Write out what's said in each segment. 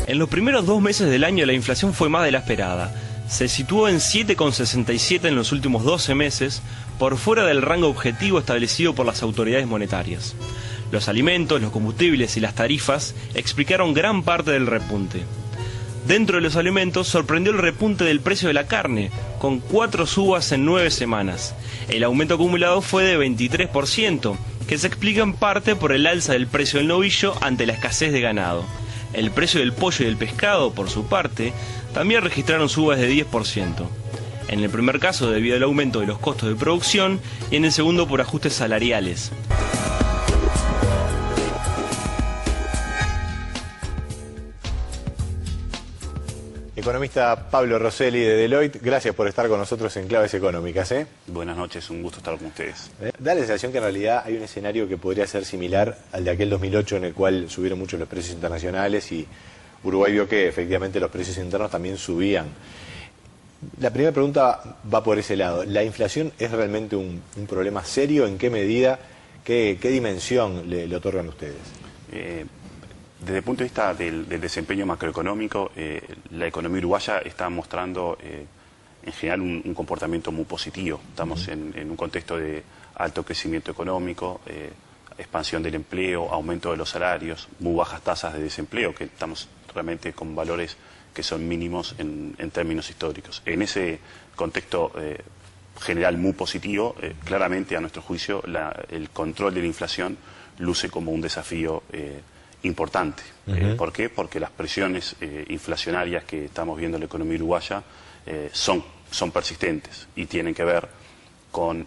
En los primeros 2 meses del año la inflación fue más de la esperada. Se situó en 7,67 en los últimos 12 meses, por fuera del rango objetivo establecido por las autoridades monetarias. Los alimentos, los combustibles y las tarifas explicaron gran parte del repunte. Dentro de los alimentos sorprendió el repunte del precio de la carne, con 4 subas en 9 semanas. El aumento acumulado fue de 23%, que se explica en parte por el alza del precio del novillo ante la escasez de ganado. El precio del pollo y del pescado, por su parte, también registraron subas de 10%. En el primer caso debido al aumento de los costos de producción y en el segundo por ajustes salariales. Economista Pablo Rosselli de Deloitte, gracias por estar con nosotros en Claves Económicas. Buenas noches, un gusto estar con ustedes. Da la sensación que en realidad hay un escenario que podría ser similar al de aquel 2008 en el cual subieron mucho los precios internacionales y Uruguay vio que efectivamente los precios internos también subían. La primera pregunta va por ese lado. ¿La inflación es realmente un problema serio? ¿En qué medida? ¿Qué dimensión le otorgan ustedes? Desde el punto de vista del desempeño macroeconómico, la economía uruguaya está mostrando en general un comportamiento muy positivo. Estamos en un contexto de alto crecimiento económico, expansión del empleo, aumento de los salarios, muy bajas tasas de desempleo, que estamos realmente con valores que son mínimos en términos históricos. En ese contexto general muy positivo, claramente a nuestro juicio el control de la inflación luce como un desafío importante. ¿Por qué? Porque las presiones inflacionarias que estamos viendo en la economía uruguaya son persistentes y tienen que ver con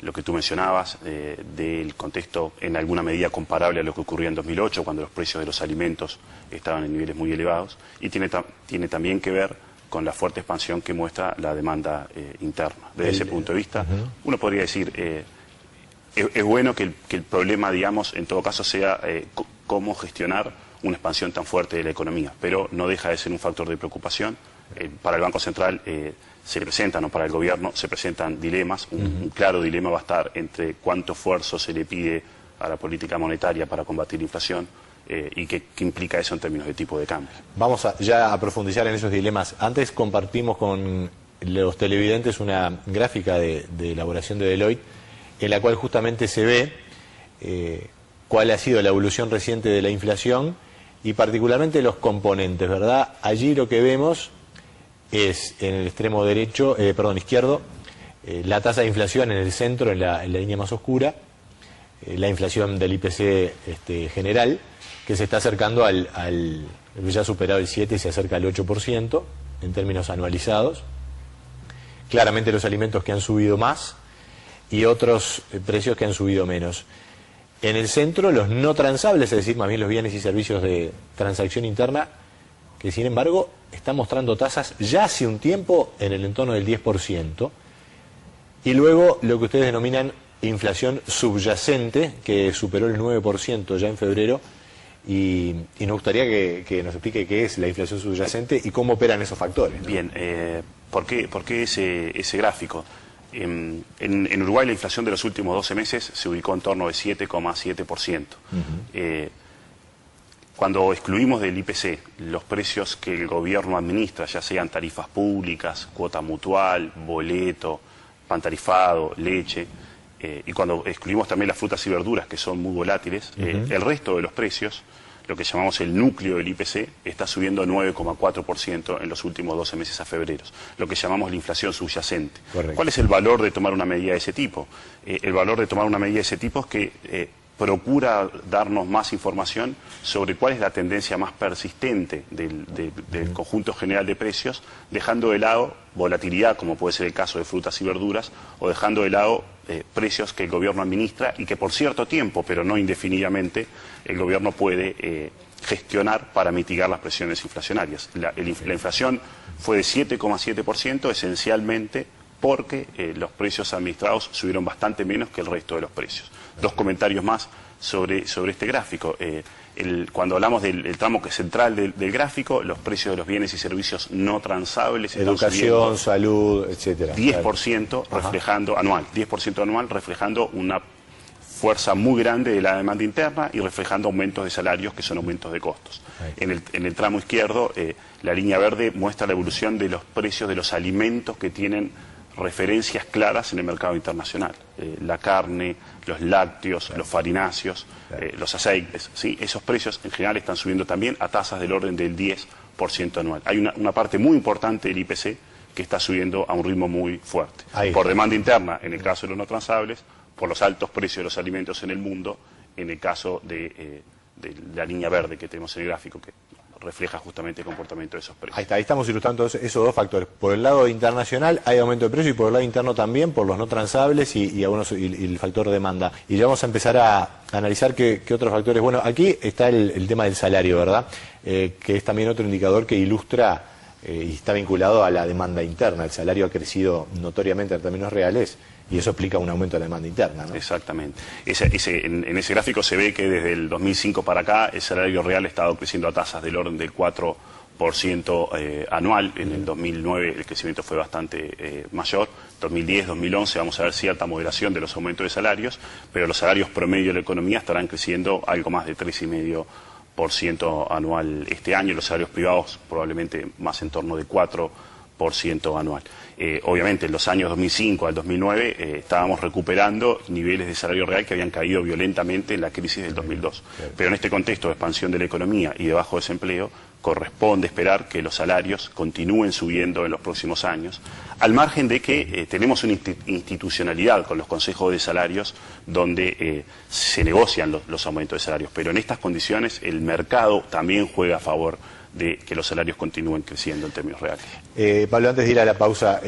lo que tú mencionabas del contexto en alguna medida comparable a lo que ocurrió en 2008, cuando los precios de los alimentos estaban en niveles muy elevados, y tiene también que ver con la fuerte expansión que muestra la demanda interna. Desde ese punto de vista, uno podría decir, es bueno que el problema, digamos, en todo caso sea cómo gestionar una expansión tan fuerte de la economía, pero no deja de ser un factor de preocupación. Para el Banco Central se presentan, o para el gobierno se presentan dilemas. Un claro dilema va a estar entre cuánto esfuerzo se le pide a la política monetaria para combatir la inflación y qué implica eso en términos de tipo de cambio. Vamos ya a profundizar en esos dilemas. Antes compartimos con los televidentes una gráfica de elaboración de Deloitte en la cual justamente se ve cuál ha sido la evolución reciente de la inflación y particularmente los componentes, ¿verdad? Allí lo que vemos es en el extremo izquierdo, la tasa de inflación en el centro, en la línea más oscura, la inflación del IPC general, que se está acercando ya ha superado el 7 y se acerca al 8% en términos anualizados. Claramente los alimentos que han subido más y otros precios que han subido menos. En el centro, los no transables, es decir, más bien los bienes y servicios de transacción interna, que sin embargo están mostrando tasas ya hace un tiempo en el entorno del 10%, y luego lo que ustedes denominan inflación subyacente, que superó el 9% ya en febrero, y nos gustaría que nos explique qué es la inflación subyacente y cómo operan esos factores, ¿no? Bien, ¿por qué ese gráfico? En Uruguay la inflación de los últimos 12 meses se ubicó en torno de 7,7%. Cuando excluimos del IPC los precios que el gobierno administra, ya sean tarifas públicas, cuota mutual, boleto, pan tarifado, leche, y cuando excluimos también las frutas y verduras, que son muy volátiles, el resto de los precios, lo que llamamos el núcleo del IPC, está subiendo 9,4% en los últimos 12 meses a febrero, lo que llamamos la inflación subyacente. Correcto. ¿Cuál es el valor de tomar una medida de ese tipo? El valor de tomar una medida de ese tipo es que procura darnos más información sobre cuál es la tendencia más persistente del conjunto general de precios, dejando de lado volatilidad, como puede ser el caso de frutas y verduras, o dejando de lado precios que el gobierno administra y que por cierto tiempo, pero no indefinidamente, el gobierno puede gestionar para mitigar las presiones inflacionarias. La inflación fue de 7,7% esencialmente porque los precios administrados subieron bastante menos que el resto de los precios. Dos comentarios más sobre este gráfico. Cuando hablamos del tramo central del gráfico, los precios de los bienes y servicios no transables, educación, salud, etcétera, 10% reflejando anual, 10% anual reflejando una fuerza muy grande de la demanda interna y reflejando aumentos de salarios que son aumentos de costos. En el tramo izquierdo, la línea verde muestra la evolución de los precios de los alimentos que tienen referencias claras en el mercado internacional. La carne, los lácteos, los farináceos, los aceites, ¿sí? Esos precios en general están subiendo también a tasas del orden del 10% anual. Hay una parte muy importante del IPC que está subiendo a un ritmo muy fuerte. Por demanda interna, en el caso de los no transables, por los altos precios de los alimentos en el mundo, en el caso de la línea verde que tenemos en el gráfico, que refleja justamente el comportamiento de esos precios. Ahí estamos ilustrando esos dos factores. Por el lado internacional hay aumento de precio y por el lado interno también, por los no transables y el factor demanda. Y ya vamos a empezar a analizar qué otros factores. Bueno, aquí está el tema del salario, ¿verdad? Que es también otro indicador que ilustra y está vinculado a la demanda interna. El salario ha crecido notoriamente en términos reales y eso explica un aumento de la demanda interna, ¿no? Exactamente. En ese gráfico se ve que desde el 2005 para acá el salario real ha estado creciendo a tasas del orden del 4% anual. En el 2009 el crecimiento fue bastante mayor. 2010, 2011 vamos a ver cierta moderación de los aumentos de salarios, pero los salarios promedio de la economía estarán creciendo algo más de 3,5% anual este año. Los salarios privados probablemente más en torno de 4% anual. Obviamente en los años 2005 al 2009 estábamos recuperando niveles de salario real que habían caído violentamente en la crisis del 2002. Pero en este contexto de expansión de la economía y de bajo desempleo, corresponde esperar que los salarios continúen subiendo en los próximos años, al margen de que tenemos una institucionalidad con los consejos de salarios donde se negocian los aumentos de salarios. Pero en estas condiciones el mercado también juega a favor de que los salarios continúen creciendo en términos reales. Pablo, antes de ir a la pausa,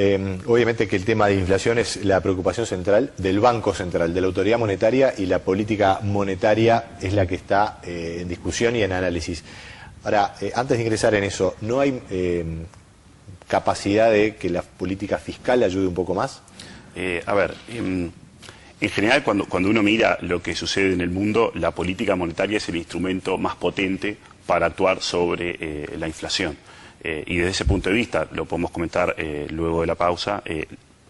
obviamente que el tema de inflación es la preocupación central del Banco Central, de la Autoridad Monetaria, y la política monetaria es la que está en discusión y en análisis. Ahora, antes de ingresar en eso, ¿no hay capacidad de que la política fiscal ayude un poco más? En general, cuando uno mira lo que sucede en el mundo, la política monetaria es el instrumento más potente para actuar sobre la inflación. Y desde ese punto de vista, lo podemos comentar luego de la pausa,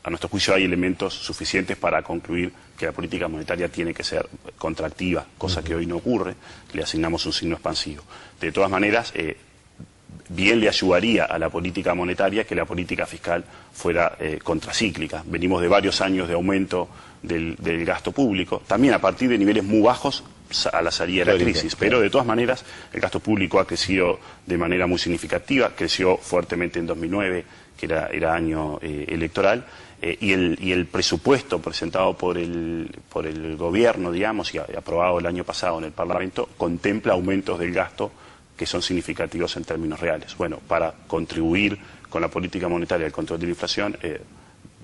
a nuestro juicio hay elementos suficientes para concluir que la política monetaria tiene que ser contractiva, cosa que hoy no ocurre, le asignamos un signo expansivo. De todas maneras, bien le ayudaría a la política monetaria que la política fiscal fuera contracíclica. Venimos de varios años de aumento del gasto público, también a partir de niveles muy bajos a la salida de la crisis, pero de todas maneras el gasto público ha crecido de manera muy significativa, creció fuertemente en 2009, que era año electoral, y el presupuesto presentado por el gobierno, digamos, y aprobado el año pasado en el Parlamento, contempla aumentos del gasto que son significativos en términos reales. Bueno, para contribuir con la política monetaria al control de la inflación,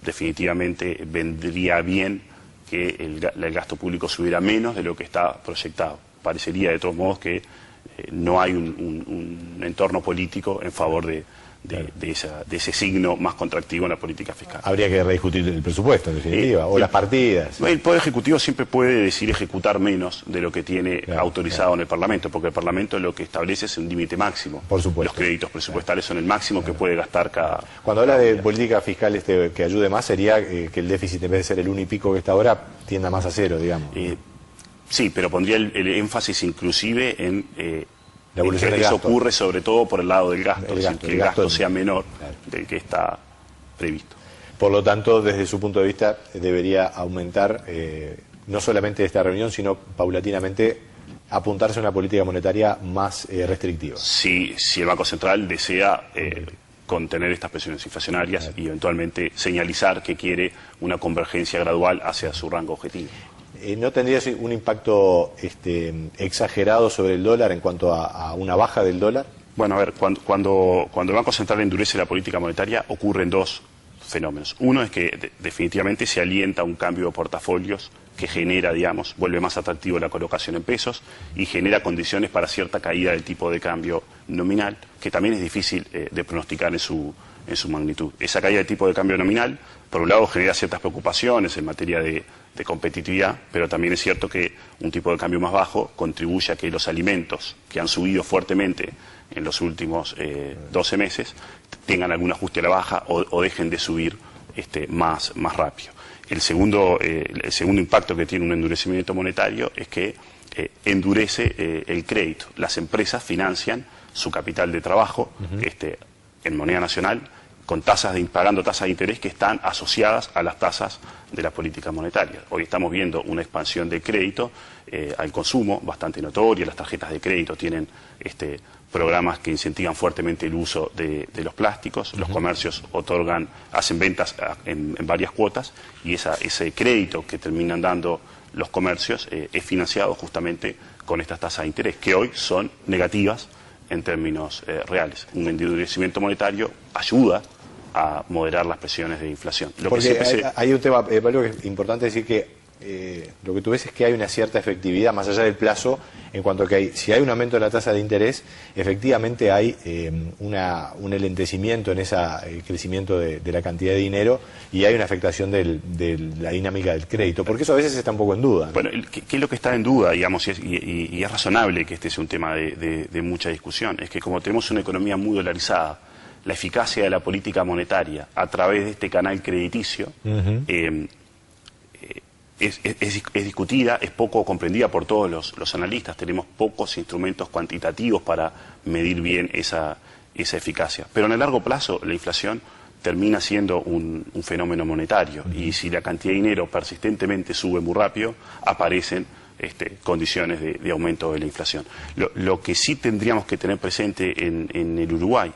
definitivamente vendría bien que el gasto público subiera menos de lo que está proyectado. Parecería de todos modos que no hay un entorno político en favor de ese signo más contractivo en la política fiscal. Habría que rediscutir el presupuesto, en definitiva, o las partidas. El Poder Ejecutivo siempre puede decidir ejecutar menos de lo que tiene autorizado en el Parlamento, porque el Parlamento lo que establece es un límite máximo. Por supuesto. Los créditos presupuestales son el máximo que puede gastar cada... Cuando habla de política fiscal que ayude más, sería que el déficit, en vez de ser el 1 y pico que está ahora, tienda más a 0, digamos. Sí, pero pondría el énfasis inclusive en... La evolución del eso gasto ocurre sobre todo por el lado del gasto, es decir, que el gasto sea menor del que está previsto. Por lo tanto, desde su punto de vista, debería aumentar, no solamente esta reunión, sino paulatinamente apuntarse a una política monetaria más restrictiva. Si el Banco Central desea contener estas presiones inflacionarias y eventualmente señalizar que quiere una convergencia gradual hacia su rango objetivo. ¿No tendría un impacto exagerado sobre el dólar en cuanto a una baja del dólar? Bueno, a ver, cuando el Banco Central endurece la política monetaria ocurren dos fenómenos. Uno es que definitivamente se alienta un cambio de portafolios que genera, digamos, vuelve más atractivo la colocación en pesos y genera condiciones para cierta caída del tipo de cambio nominal, que también es difícil de pronosticar en su magnitud. Esa caída del tipo de cambio nominal, por un lado, genera ciertas preocupaciones en materia de competitividad, pero también es cierto que un tipo de cambio más bajo contribuye a que los alimentos que han subido fuertemente en los últimos 12 meses tengan algún ajuste a la baja o dejen de subir más rápido. el segundo impacto que tiene un endurecimiento monetario es que endurece el crédito. Las empresas financian su capital de trabajo en moneda nacional con pagando tasas de interés que están asociadas a las tasas de la política monetaria. Hoy estamos viendo una expansión de crédito al consumo bastante notoria. Las tarjetas de crédito tienen programas que incentivan fuertemente el uso de los plásticos. Los comercios hacen ventas en varias cuotas, y ese crédito que terminan dando los comercios es financiado justamente con estas tasas de interés, que hoy son negativas en términos reales. Un endurecimiento monetario ayuda a moderar las presiones de inflación. Hay un tema, Pablo, que es importante decir que lo que tú ves es que hay una cierta efectividad, más allá del plazo, en cuanto a que si hay un aumento de la tasa de interés, efectivamente hay un enlentecimiento en ese crecimiento de la cantidad de dinero, y hay una afectación de la dinámica del crédito, porque eso a veces está un poco en duda, ¿no? Bueno, ¿qué es lo que está en duda, digamos, y es razonable que este sea un tema de mucha discusión? Es que como tenemos una economía muy dolarizada, la eficacia de la política monetaria a través de este canal crediticio es discutida, es poco comprendida por todos los analistas. Tenemos pocos instrumentos cuantitativos para medir bien esa eficacia. Pero en el largo plazo la inflación termina siendo un fenómeno monetario, y si la cantidad de dinero persistentemente sube muy rápido, aparecen condiciones de aumento de la inflación. Lo que sí tendríamos que tener presente en el Uruguay,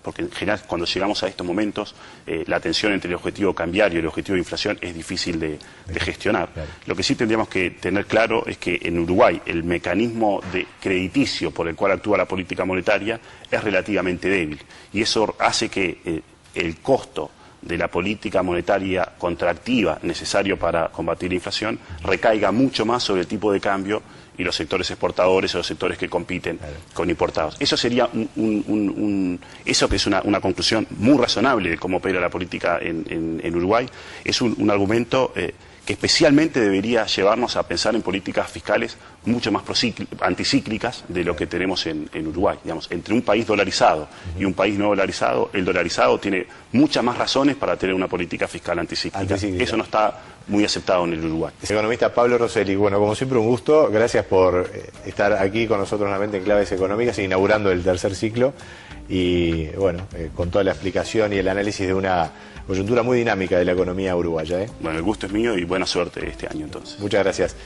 porque en general cuando llegamos a estos momentos la tensión entre el objetivo cambiario y el objetivo de inflación es difícil de gestionar. Claro. Lo que sí tendríamos que tener claro es que en Uruguay el mecanismo crediticio por el cual actúa la política monetaria es relativamente débil, y eso hace que el costo de la política monetaria contractiva necesario para combatir la inflación recaiga mucho más sobre el tipo de cambio y los sectores exportadores o los sectores que compiten con importados. Eso sería eso que es una conclusión muy razonable de cómo opera la política en Uruguay. Es un argumento que especialmente debería llevarnos a pensar en políticas fiscales mucho más anticíclicas de lo que tenemos en Uruguay. Digamos, entre un país dolarizado y un país no dolarizado, el dolarizado tiene muchas más razones para tener una política fiscal anticíclica. Eso no está muy aceptado en el Uruguay. El economista Pablo Rosselli, bueno, como siempre un gusto, gracias por estar aquí con nosotros nuevamente en Claves Económicas, inaugurando el tercer ciclo, y bueno, con toda la explicación y el análisis de una coyuntura muy dinámica de la economía uruguaya. Bueno, el gusto es mío y buena suerte este año entonces. Muchas gracias.